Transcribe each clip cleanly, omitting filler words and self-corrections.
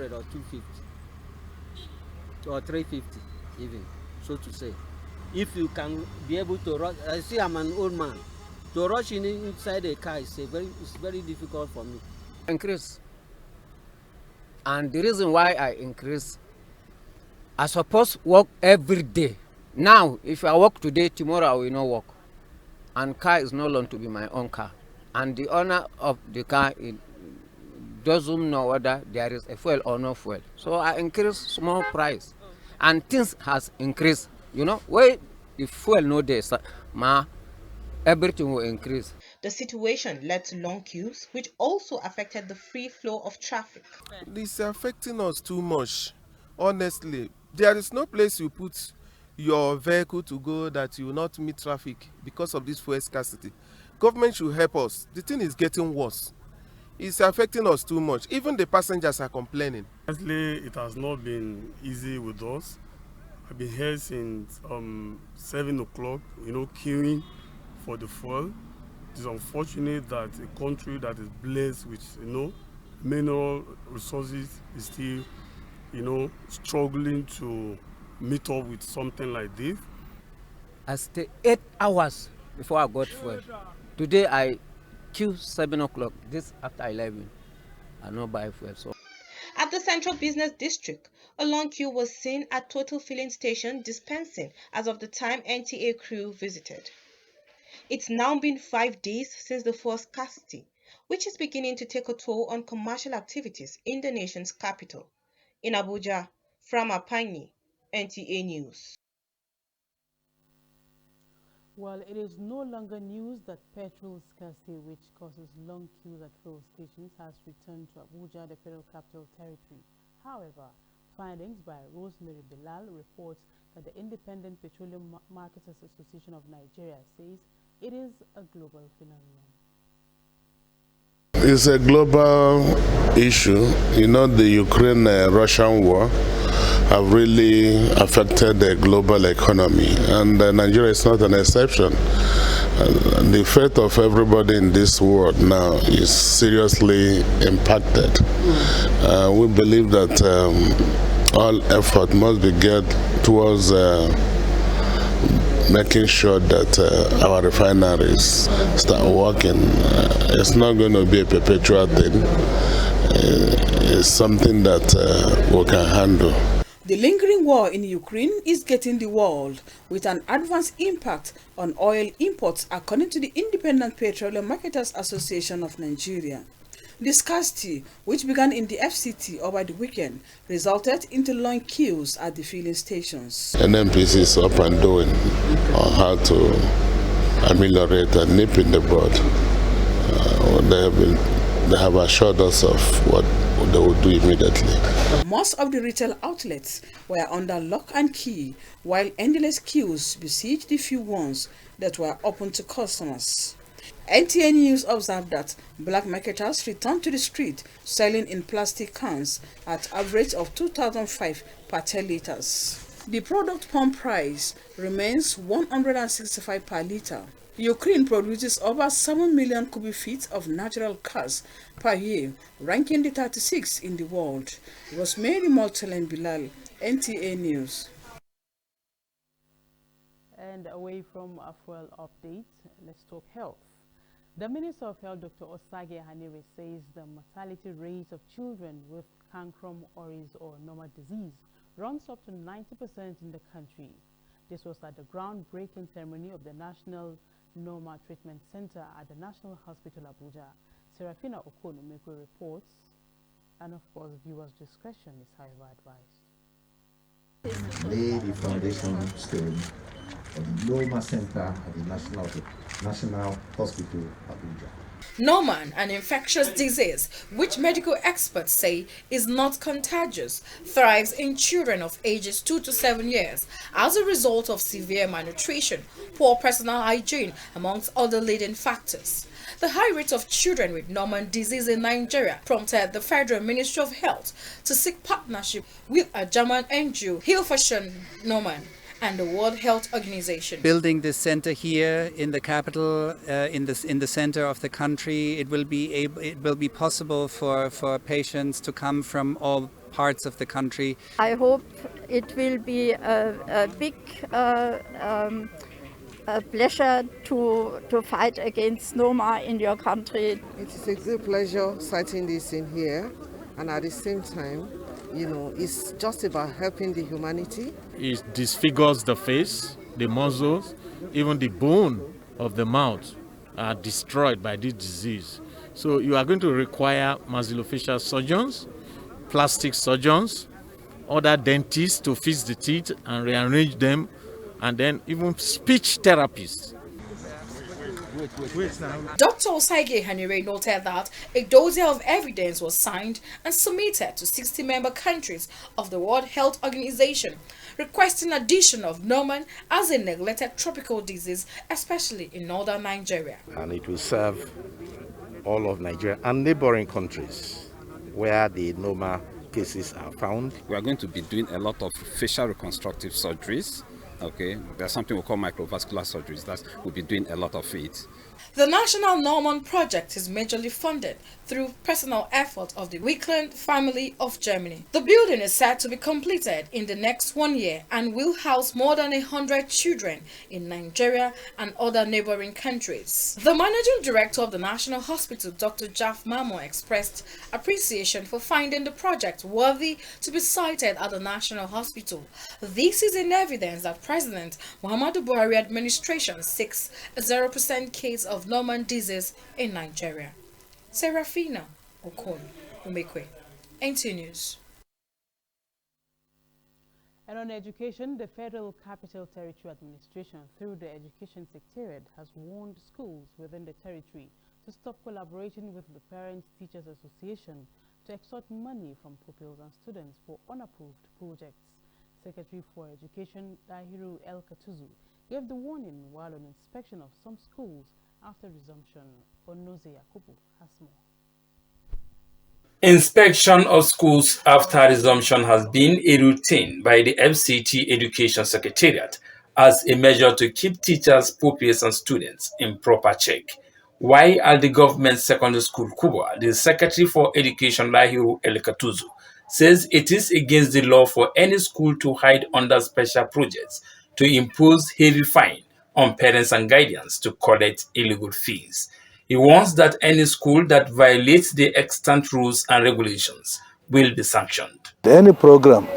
200 or 250 or 350 even, so to say. If you can be able to rush, I see I'm an old man. To rush inside a car is it's very difficult for me. Increase. And the reason why I increase, I suppose work every day. Now, if I work today, tomorrow I will not work. And car is no longer to be my own car. And the owner of the car doesn't know whether there is a fuel or no fuel. So I increase small price. And things has increased. You know, where the fuel no days, everything will increase. The situation led to long queues, which also affected the free flow of traffic. This is affecting us too much. Honestly, there is no place you put your vehicle to go that you will not meet traffic because of this fuel scarcity. Government should help us. The thing is getting worse. It's affecting us too much. Even the passengers are complaining. Honestly, it has not been easy with us. I've been here since 7 o'clock, queuing for the fuel. It is unfortunate that a country that is blessed with, mineral resources is still, struggling to meet up with something like this. I stay 8 hours before I got fuel. Today I queue 7 o'clock. This after 11, I no buy fuel. So At the Central Business District, a long queue was seen at Total Filling Station dispensing as of the time NTA crew visited. It's now been 5 days since the fuel scarcity, which is beginning to take a toll on commercial activities in the nation's capital. In Abuja, from Apanyi, NTA News. Well, it is no longer news that petrol scarcity, which causes long queues at fuel stations, has returned to Abuja, the Federal Capital Territory. However, findings by Rosemary Bilal reports that the Independent Petroleum Marketers Association of Nigeria says it is a global phenomenon. It's a global issue. The Ukraine-Russian war have really affected the global economy, and Nigeria is not an exception. The fate of everybody in this world now is seriously impacted. We believe that all effort must be geared towards making sure that our refineries start working. It's not going to be a perpetual thing. It's something that we can handle. The lingering war in Ukraine is getting the world with an adverse impact on oil imports, according to the Independent Petroleum Marketers Association of Nigeria. The scarcity, which began in the FCT over the weekend, resulted into long queues at the filling stations. NNPC is up and doing on how to ameliorate and nip in the bud. They have assured us of what they will do immediately. Most of the retail outlets were under lock and key, while endless queues besieged the few ones that were open to customers. NTA News observed that black marketers returned to the street selling in plastic cans at average of 2005 per 10 liters. The product pump price remains 165 per liter. Ukraine produces over 7 million cubic feet of natural gas per year, ranking the 36th in the world. Rosemary Moltelen Bilal, NTA News. And away from a fuel update, let's talk health. The Minister of Health, Dr. Osage Hanire, says the mortality rate of children with cancrum oris or normal disease runs up to 90% in the country. This was at the groundbreaking ceremony of the National Norma Treatment Center at the National Hospital Abuja. Serafina Okonomeko reports, and of course, viewers' discretion is however advised. Lay the foundation stone of the Norma Center at the National Hospital Abuja. Norman, an infectious disease which medical experts say is not contagious, thrives in children of ages 2 to 7 years as a result of severe malnutrition, poor personal hygiene, amongst other leading factors. The high rate of children with Norman disease in Nigeria prompted the Federal Ministry of Health to seek partnership with a German NGO, Hilfeschen Norman, and the World Health Organization. Building this center here in the capital, in the center of the country, it will be possible for patients to come from all parts of the country. I hope it will be a big pleasure to fight against Noma in your country. It is a great pleasure citing this in here, and at the same time, you know, it's just about helping the humanity. It disfigures the face, the muscles, even the bone of the mouth are destroyed by this disease. So you are going to require maxillofacial surgeons, plastic surgeons, other dentists to fix the teeth and rearrange them, and then even speech therapists. Dr. Osagie Ehanire noted that a dossier of evidence was signed and submitted to 60-member countries of the World Health Organization, requesting addition of Norman as a neglected tropical disease, especially in northern Nigeria. And it will serve all of Nigeria and neighboring countries where the Noma cases are found. We are going to be doing a lot of facial reconstructive surgeries. Okay, there's something we call microvascular surgeries that we'll be doing a lot of it. The National Norman Project is majorly funded through personal effort of the Wickland family of Germany. The building is set to be completed in the next 1 year and will house more than 100 children in Nigeria and other neighboring countries. The managing director of the National Hospital, Dr. Jaff Mamo, expressed appreciation for finding the project worthy to be cited at the National Hospital. This is in evidence that President Muhammadu Buhari administration seeks a 0% case of Norman disease in Nigeria. Serafina Okon, Umekwe, NT News. And on education, the Federal Capital Territory Administration, through the Education Secretariat, has warned schools within the territory to stop collaborating with the Parents Teachers Association to extort money from pupils and students for unapproved projects. Secretary for Education Dahiru El Katuzu gave the warning while on inspection of some schools after resumption. Onoze Yakubu has more. Inspection of schools after resumption has been a routine by the FCT Education Secretariat as a measure to keep teachers, pupils, and students in proper check. Why at the government secondary school Kubwa, the Secretary for Education Dahiru El Katuzu says it is against the law for any school to hide under special projects to impose heavy fine on parents and guardians to collect illegal fees. He warns that any school that violates the extant rules and regulations will be sanctioned. Any program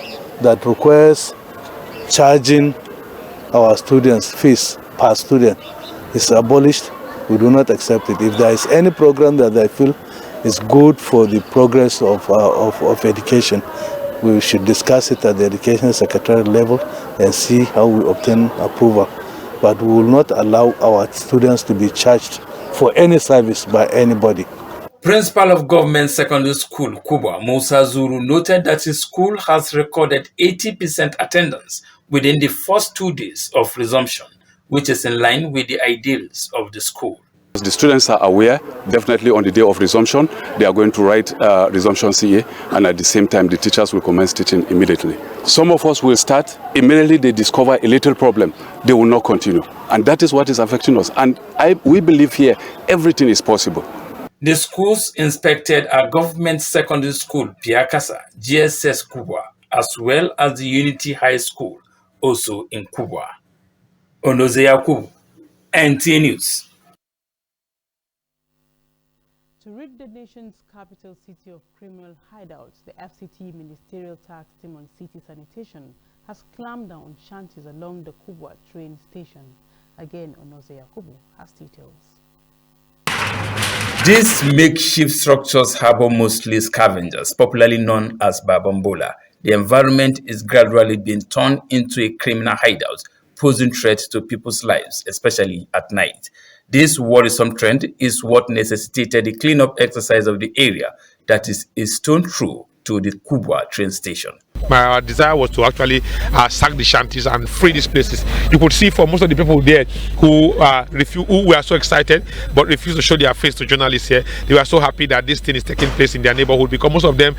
that requires charging our students fees per student is abolished. We do not accept it. If there is any program that I feel is good for the progress of education, we should discuss it at the Education Secretariat level and see how we obtain approval. But we will not allow our students to be charged for any service by anybody. Principal of Government Secondary School Kubwa, Musa Zuru, noted that his school has recorded 80% attendance within the first 2 days of resumption, which is in line with the ideals of the school. The students are aware, definitely on the day of resumption, they are going to write resumption CA, and at the same time the teachers will commence teaching immediately. Some of us will start, immediately they discover a little problem, they will not continue. And that is what is affecting us. And we believe here everything is possible. The schools inspected are Government Secondary School Piakasa, GSS Kubwa, as well as the Unity High School, also in Kubwa. Onoze Yakubu, NT News. To rid the nation's capital city of criminal hideouts, the FCT Ministerial Task Team on City Sanitation has clamped down on shanties along the Kubwa train station. Again, Onoze Yakubu has details. These makeshift structures harbor mostly scavengers, popularly known as Babambola. The environment is gradually being turned into a criminal hideout, posing threats to people's lives, especially at night. This worrisome trend is what necessitated the cleanup exercise of the area that is a stone throw to the Kubwa train station. our desire was to actually sack the shanties and free these places. You could see for most of the people there who were so excited but refused to show their face to journalists here, they were so happy that this thing is taking place in their neighborhood, because most of them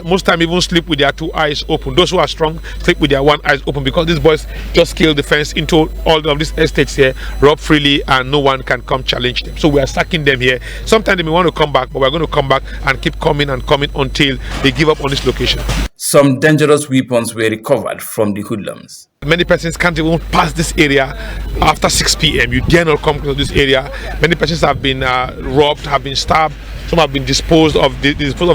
most time even sleep with their two eyes open. Those who are strong sleep with their one eye open, because these boys just scale the fence into all of these estates here, rob freely, and no one can come challenge them. So we are sacking them here. Sometimes they may want to come back, but we're going to come back and keep coming and coming until they give up on this location. Some dangerous weapons were recovered from the hoodlums. Many persons can't even pass this area after 6 p.m. You dare not come to this area. Many persons have been robbed, have been stabbed. Some have been disposed of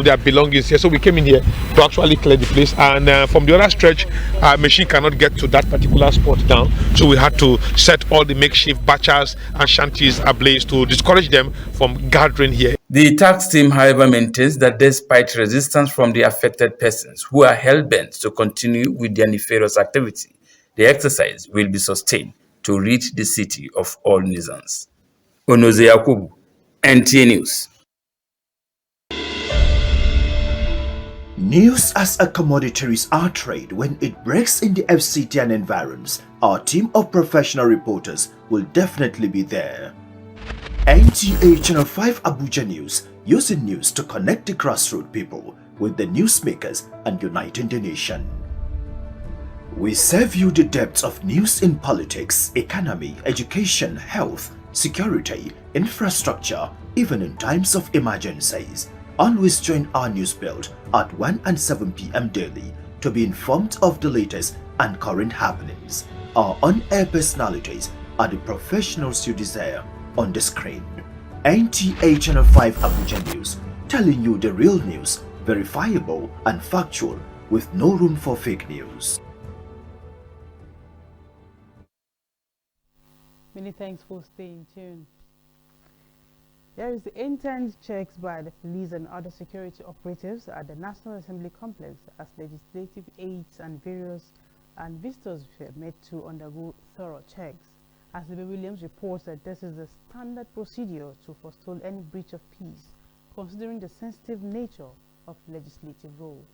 their belongings here. So we came in here to actually clear the place. And from the other stretch, our machine cannot get to that particular spot down. So we had to set all the makeshift bachas and shanties ablaze to discourage them from gathering here. The tax team, however, maintains that despite resistance from the affected persons who are hell-bent to continue with their nefarious activity, the exercise will be sustained to rid the city of all nuisance. Onoze Yakubu, NTA News. News as a commodity is our trade. When it breaks in the FCT and environs, our team of professional reporters will definitely be there. NTA Channel 5 Abuja News, using news to connect the grassroots people with the newsmakers and uniting the nation. We serve you the depths of news in politics, economy, education, health, security, infrastructure, even in times of emergencies. Always join our news build at 1 and 7 p.m. daily to be informed of the latest and current happenings. Our on-air personalities are the professionals you desire on the screen. NTA Channel 5 Abuja News, telling you the real news, verifiable and factual, with no room for fake news. Many thanks for staying tuned. There is intense checks by the police and other security operatives at the National Assembly complex as legislative aides and various visitors were made to undergo thorough checks. As Baby Williams reports that this is the standard procedure to forestall any breach of peace, considering the sensitive nature of legislative role.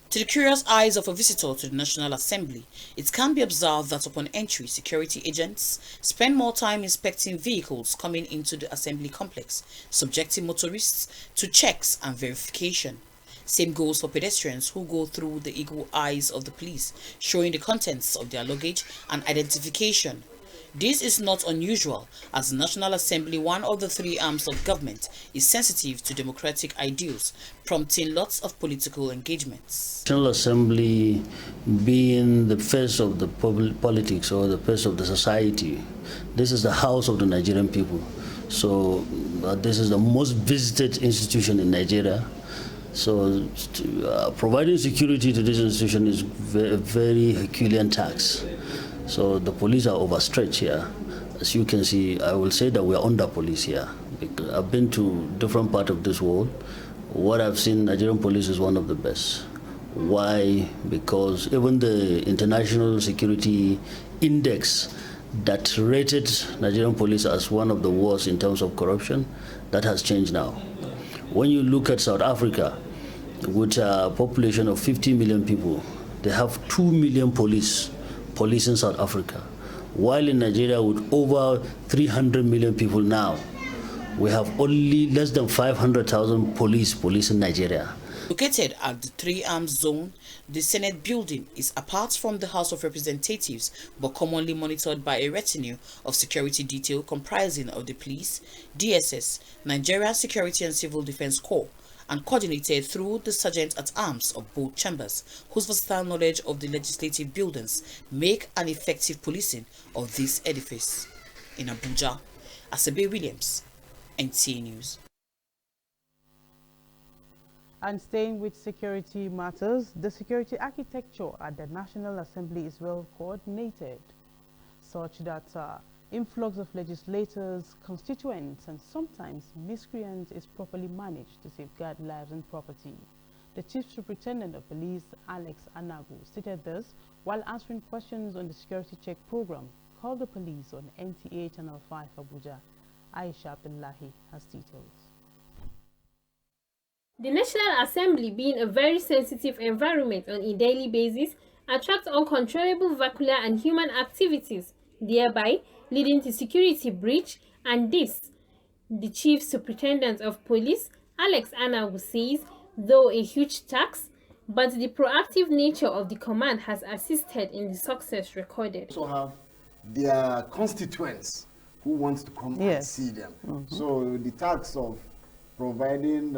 To the curious eyes of a visitor to the National Assembly, it can be observed that upon entry, security agents spend more time inspecting vehicles coming into the Assembly complex, subjecting motorists to checks and verification. Same goes for pedestrians who go through the eagle eyes of the police, showing the contents of their luggage and identification. This is not unusual, as the National Assembly, one of the three arms of government, is sensitive to democratic ideals, prompting lots of political engagements. National Assembly being the face of the politics or the face of the society, this is the house of the Nigerian people. So this is the most visited institution in Nigeria. So providing security to this institution is a very Herculean task. So the police are overstretched here. As you can see, I will say that we are under police here. I've been to different parts of this world. What I've seen, Nigerian police is one of the best. Why? Because even the International Security Index that rated Nigerian police as one of the worst in terms of corruption, that has changed now. When you look at South Africa, with a population of 50 million people, they have 2 million police in South Africa. While in Nigeria, with over 300 million people now, we have only less than 500,000 police in Nigeria. Located at the Three Arms Zone, the Senate building is apart from the House of Representatives, but commonly monitored by a retinue of security detail comprising of the police, DSS, Nigerian Security and Civil Defense Corps, and coordinated through the sergeant-at-arms of both chambers, whose versatile knowledge of the legislative buildings make an effective policing of this edifice. In Abuja, Asebe Williams, NTA News. And staying with security matters, the security architecture at the National Assembly is well coordinated, such that influx of legislators, constituents, and sometimes miscreants is properly managed to safeguard lives and property. The Chief Superintendent of Police, Alex Anagu, stated this while answering questions on the security check program called the police on NTA Channel 5 Abuja. Aisha Abdullahi has details. The National Assembly, being a very sensitive environment on a daily basis, attracts uncontrollable vehicular and human activities, thereby leading to security breach, and this, the Chief Superintendent of Police, Alex Anawu, says, though a huge task, but the proactive nature of the command has assisted in the success recorded. Also have their constituents who want to come and see them. So the task of providing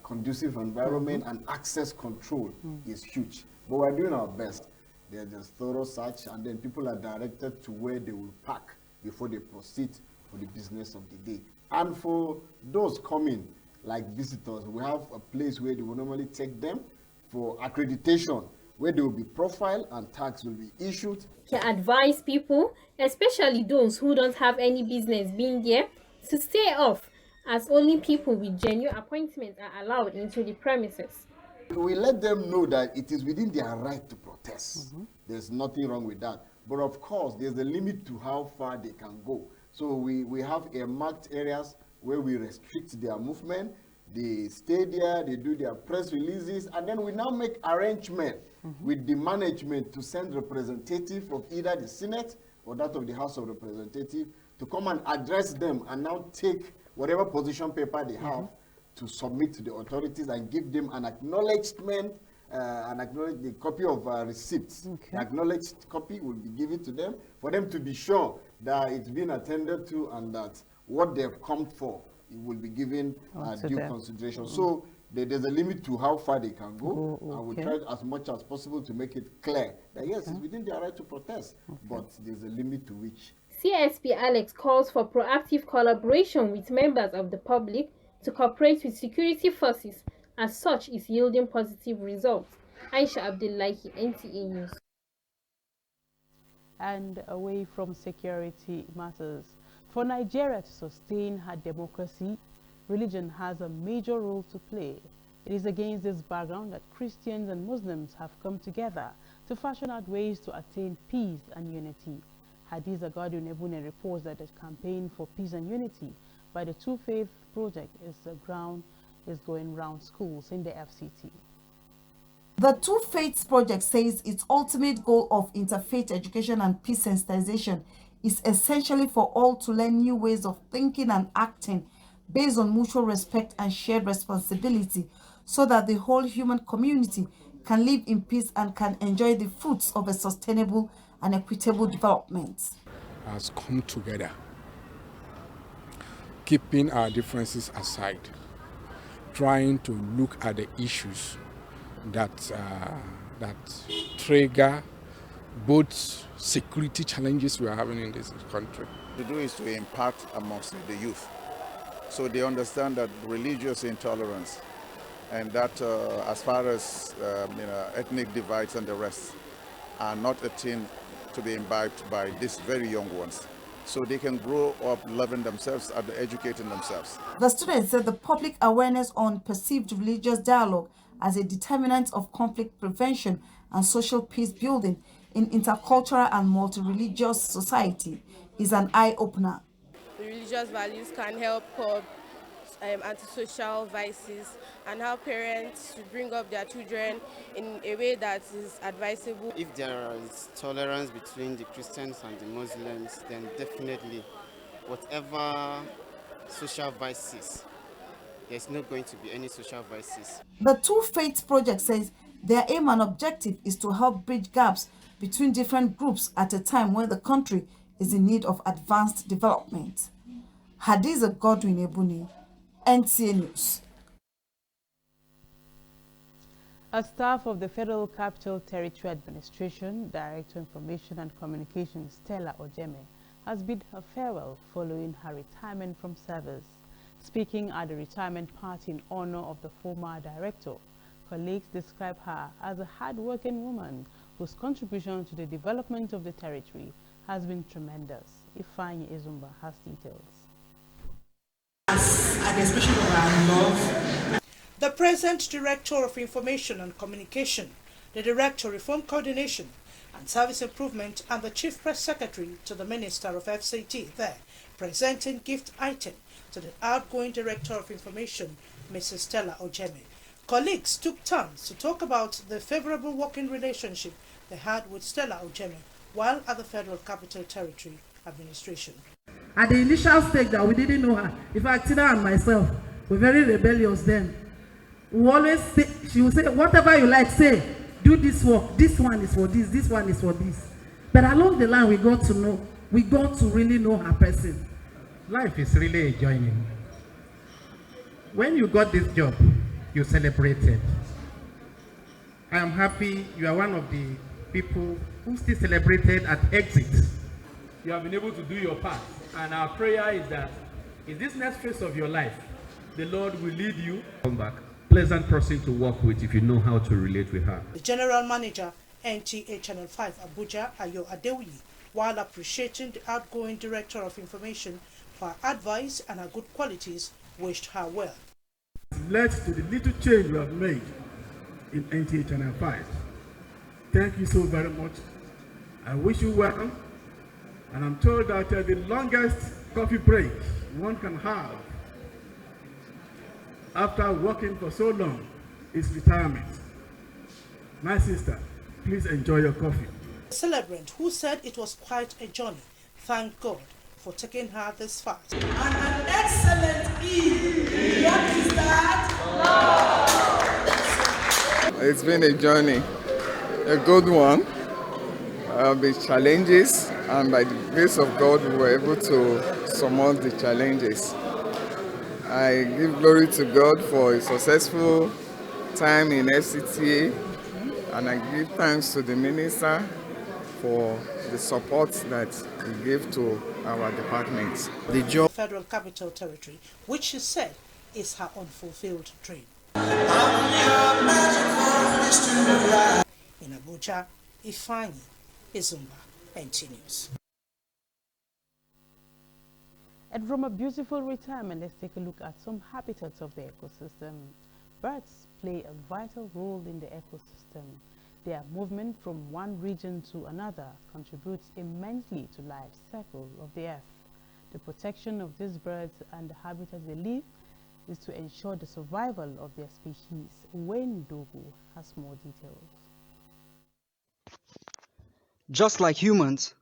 conducive environment and access control is huge. But we're doing our best. There's a thorough search, and then people are directed to where they will park before they proceed for the business of the day. And for those coming, like visitors, we have a place where they will normally take them for accreditation, where they will be profiled and tags will be issued. He advised people, especially those who don't have any business being there, to stay off, as only people with genuine appointments are allowed into the premises. We let them know that it is within their right to protest. There's nothing wrong with that. But of course, there's a limit to how far they can go. So we have marked areas where we restrict their movement. They stay there, they do their press releases, and then we now make arrangement with the management to send representative of either the Senate or that of the House of Representatives to come and address them and now take whatever position paper they have to submit to the authorities and give them an acknowledgement, the copy of receipts. The acknowledged copy will be given to them for them to be sure that it's been attended to and that what they've come for, it will be given due consideration. So there's a limit to how far they can go. I will try as much as possible to make it clear that yes, it's within their right to protest, but there's a limit to which. CSP Alex calls for proactive collaboration with members of the public to cooperate with security forces, as such is yielding positive results. Aisha Abdullahi, NTA News. And away from security matters, for Nigeria to sustain her democracy, religion has a major role to play. It is against this background that Christians and Muslims have come together to fashion out ways to attain peace and unity. Hadiza Godwin Ebune reports that the campaign for peace and unity by the Two Faith Project is going round schools in the FCT. The Two Faiths Project says its ultimate goal of interfaith education and peace sensitization is essentially for all to learn new ways of thinking and acting based on mutual respect and shared responsibility, so that the whole human community can live in peace and can enjoy the fruits of a sustainable and equitable development. Has come together, keeping our differences aside, trying to look at the issues that trigger both security challenges we are having in this country. To do is to impact amongst the youth, so they understand that religious intolerance and that as far as ethnic divides and the rest are not a thing to be imbibed by these very young ones, so they can grow up loving themselves and educating themselves. The students said the public awareness on perceived religious dialogue as a determinant of conflict prevention and social peace building in intercultural and multi-religious society is an eye-opener. The religious values can help curb antisocial vices, and how parents should bring up their children in a way that is advisable. If there is tolerance between the Christians and the Muslims, then definitely whatever social vices, there's not going to be any social vices. The Two Faiths Project says their aim and objective is to help bridge gaps between different groups at a time when the country is in need of advanced development. Hadiza Godwin Ebune, NTA News. A staff of the Federal Capital Territory Administration, Director Information and Communications Stella Ojeme, has bid her farewell following her retirement from service. Speaking at the retirement party in honor of the former director, colleagues describe her as a hard-working woman whose contribution to the development of the territory has been tremendous. Ifeanyi Izumba has details. As an expression of our love, the present Director of Information and Communication, the Director of Reform Coordination and Service Improvement, and the Chief Press Secretary to the Minister of FCT there, presenting gift item to the outgoing Director of Information, Mrs. Stella Ojeme. Colleagues took turns to talk about the favorable working relationship they had with Stella Ojeme while at the Federal Capital Territory Administration. At the initial stage that we didn't know her, in fact, Tina and myself were very rebellious then. We always say, she would say, whatever you like, say, do this work, this one is for this one is for this. But along the line, we got to really know her person. Life is really enjoying. When you got this job, you celebrated. I am happy you are one of the people who still celebrated at exit. You have been able to do your part, and our prayer is that in this next phase of your life, the Lord will lead you. Come back. Pleasant person to work with if you know how to relate with her. The General Manager, NTA Channel 5 Abuja, Ayo Adeoye, while appreciating the outgoing Director of Information for her advice and her good qualities, wished her well. Led to the little change you have made in NTA Channel 5. Thank you so very much. I wish you well, and I'm told that the longest coffee break one can have after working for so long is retirement. My sister, please enjoy your coffee. The celebrant, who said it was quite a journey, thanked God for taking her this far. And an excellent Eve. What is that? It's been a journey, a good one. With challenges, and by the grace of God, we were able to surmount the challenges. I give glory to God for a successful time in FCTA, and I give thanks to the minister for the support that he gave to our departments. The job Federal Capital Territory, which she said is her unfulfilled dream. In Abuja, Ifeanyi Izumba, NT News. And from a beautiful retirement, let's take a look at some habitats of the ecosystem. Birds play a vital role in the ecosystem. Their movement from one region to another contributes immensely to life cycle of the earth. The protection of these birds and the habitats they live is to ensure the survival of their species. Wayne Dogu has more details. Just like humans,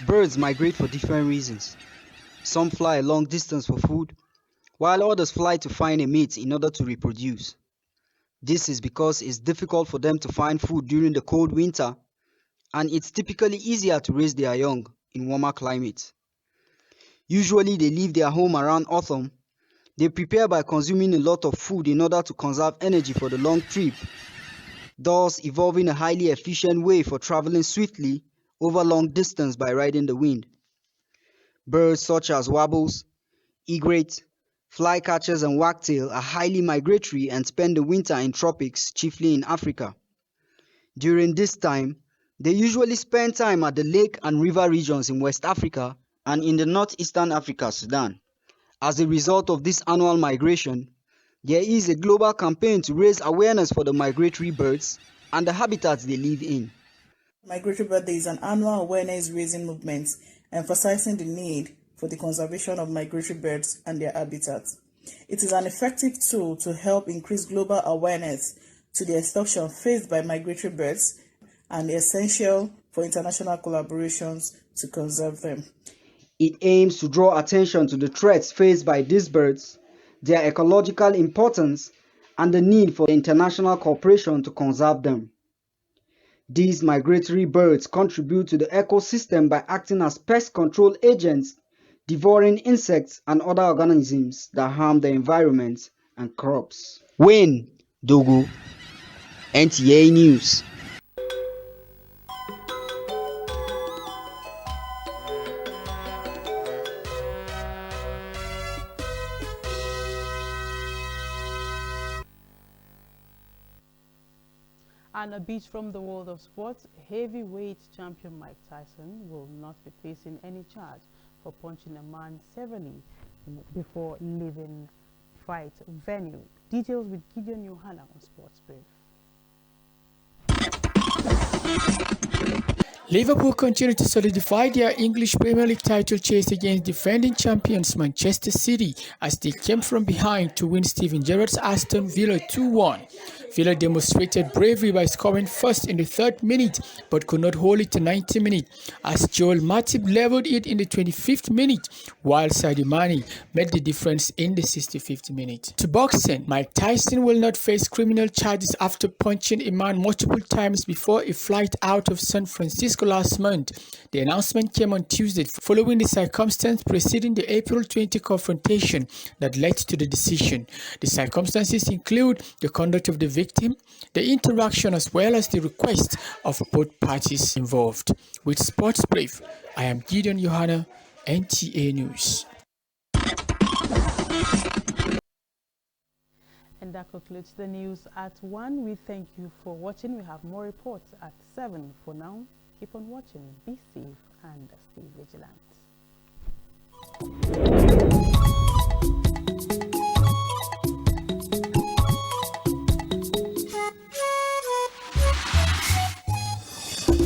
birds migrate for different reasons. Some fly a long distance for food, while others fly to find a mate in order to reproduce. This is because it's difficult for them to find food during the cold winter, and it's typically easier to raise their young in warmer climates. Usually they leave their home around autumn. They prepare by consuming a lot of food in order to conserve energy for the long trip, thus evolving a highly efficient way for traveling swiftly over long distance by riding the wind. Birds such as warbles, egrets, flycatchers and wagtail are highly migratory and spend the winter in tropics, chiefly in Africa. During this time, they usually spend time at the lake and river regions in West Africa and in the northeastern Africa, Sudan. As a result of this annual migration, there is a global campaign to raise awareness for the migratory birds and the habitats they live in. Migratory Bird Day is an annual awareness-raising movement emphasizing the need for the conservation of migratory birds and their habitats. It is an effective tool to help increase global awareness to the extortion faced by migratory birds and essential for international collaborations to conserve them. It aims to draw attention to the threats faced by these birds, their ecological importance, and the need for international cooperation to conserve them. These migratory birds contribute to the ecosystem by acting as pest control agents, devouring insects and other organisms that harm the environment and crops. Wayne Dogu, NTA News. And a bit from the world of sports, heavyweight champion Mike Tyson will not be facing any charge for punching a man severely before leaving fight venue. Details with Gideon Yohana on Sports Brief. Liverpool continue to solidify their English Premier League title chase against defending champions Manchester City as they came from behind to win Steven Gerrard's Aston Villa 2-1. Villa demonstrated bravery by scoring first in the 3rd minute but could not hold it to 90 minutes as Joel Matip leveled it in the 25th minute while Sadio Mane made the difference in the 65th minute. To boxing, Mike Tyson will not face criminal charges after punching a man multiple times before a flight out of San Francisco last month. The announcement came on Tuesday following the circumstance preceding the April 20 confrontation that led to the decision. The circumstances include the conduct of the victim, the interaction as well as the request of both parties involved. With Sports Brief, I am Gideon Johanna, NTA News. And that concludes the news at 1. We thank you for watching. We have more reports at 7. For now, keep on watching, be safe and stay vigilant.